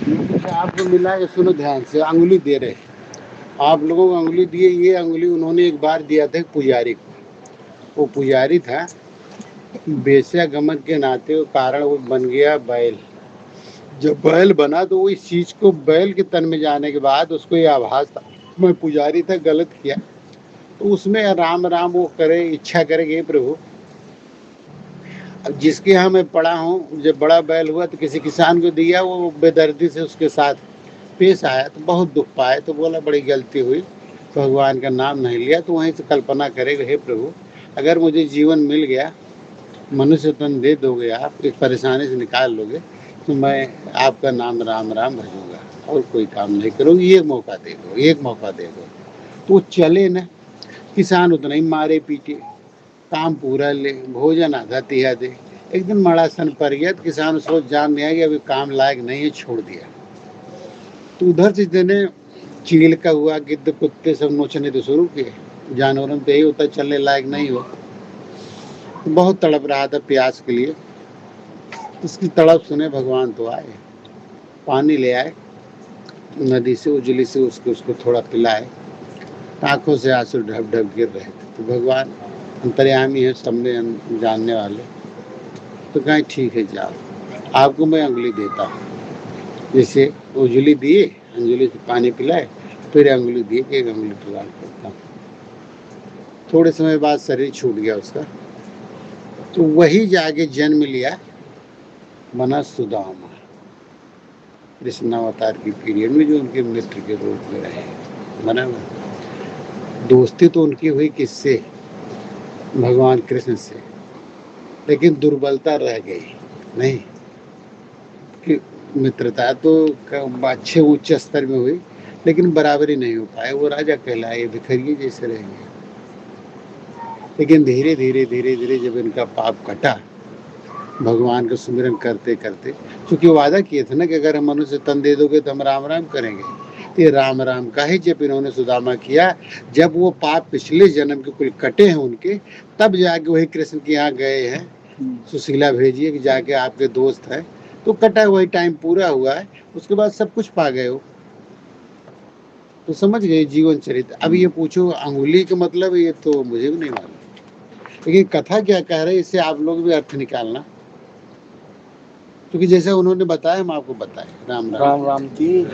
कुछ आपको मिला है, सुनो ध्यान से, अंगुली दे रहे, आप लोगों को अंगुली दिए, ये अंगुली उन्होंने एक बार दिया था एक पुजारी को। वो पुजारी था, वेश्यागमन के नाते वो कारण वो बन गया बैल। जब बैल बना तो वो इस चीज को, बैल के तन में जाने के बाद उसको ये आभास था मैं पुजारी था, गलत किया। तो उसमें राम राम वो करे, इच्छा करेगा, हे प्रभु अब जिसके यहाँ मैं पढ़ा हूँ, जब बड़ा बैल हुआ तो किसी किसान को दिया, वो बेदर्दी से उसके साथ पेश आया तो बहुत दुख पाए, तो बोला बड़ी गलती हुई, तो भगवान का नाम नहीं लिया। तो वहीं से कल्पना करेगा, हे प्रभु अगर मुझे जीवन मिल गया, मनुष्य तन दे दोगे, आप इस परेशानी से निकाल लोगे, तो मैं आपका नाम राम राम भजूंगा और कोई काम नहीं करूँगी, एक मौका दे दो, एक मौका दे दो। तो चले न, किसान उतना ही मारे पीटे, काम पूरा ले, भोजन आधा तिहा दे। एक दिन मड़ा सन पर गया तो किसान सोच जान दिया कि अभी काम लायक नहीं है, छोड़ दिया। तो उधर से देने चील का हुआ, गिद्ध कुत्ते सब नोचने तो शुरू किए, जानवरों पे ही होता, चलने लायक नहीं हो। बहुत तड़प रहा था प्यास के लिए, उसकी तड़प सुने भगवान तो आए, पानी ले आए नदी से, उजली से, उसको उसको थोड़ा पिलाए। आंखों से आंसू ढप ढप गिर रहे थे। तो भगवान अंतर्यामी है, सब में जानने वाले, तो कहें ठीक है जाओ, आपको मैं अंगुली देता हूँ। जैसे उंगली दिए, अंजलि से पानी पिलाए, फिर अंगुली दिए कि एक अंगुली प्रदान करता हूँ। थोड़े समय बाद शरीर छूट गया उसका, तो वही जाके जन्म लिया, बना सुदामा। कृष्णावतार की पीरियड में जो उनके मित्र के रूप में रहे, बना दोस्ती तो उनकी हुई किससे, भगवान कृष्ण से, लेकिन दुर्बलता रह गई नहीं कि मित्रता तो अच्छे उच्च स्तर में हुई, लेकिन बराबरी नहीं हो पाए। वो राजा कहलाए, भिखरिये जैसे रह गए। लेकिन धीरे धीरे धीरे धीरे जब इनका पाप कटा, भगवान का सुमिरन करते करते, क्योंकि वादा किए थे ना कि अगर हम मनुष्य तन दे दोगे तो हम राम राम करेंगे, तो ये राम राम का ही जब इन्होंने सुदामा किया, जब वो पाप पिछले जन्म के कुल कटे हैं उनके, तब जाके वही कृष्ण के यहाँ गए हैं, सुशीला भेजिए कि जाके आपके दोस्त हैं, तो कटा वही टाइम पूरा हुआ है, उसके बाद सब कुछ पा गए हो। तो समझ गए जीवन चरित्र। अब ये पूछो अंगुली का मतलब, ये तो मुझे भी नहीं मालूम, लेकिन कथा क्या कह रहे हैं इससे आप लोग भी अर्थ निकालना, क्योंकि जैसे उन्होंने बताया हम आपको बताए। राम राम। राम राम की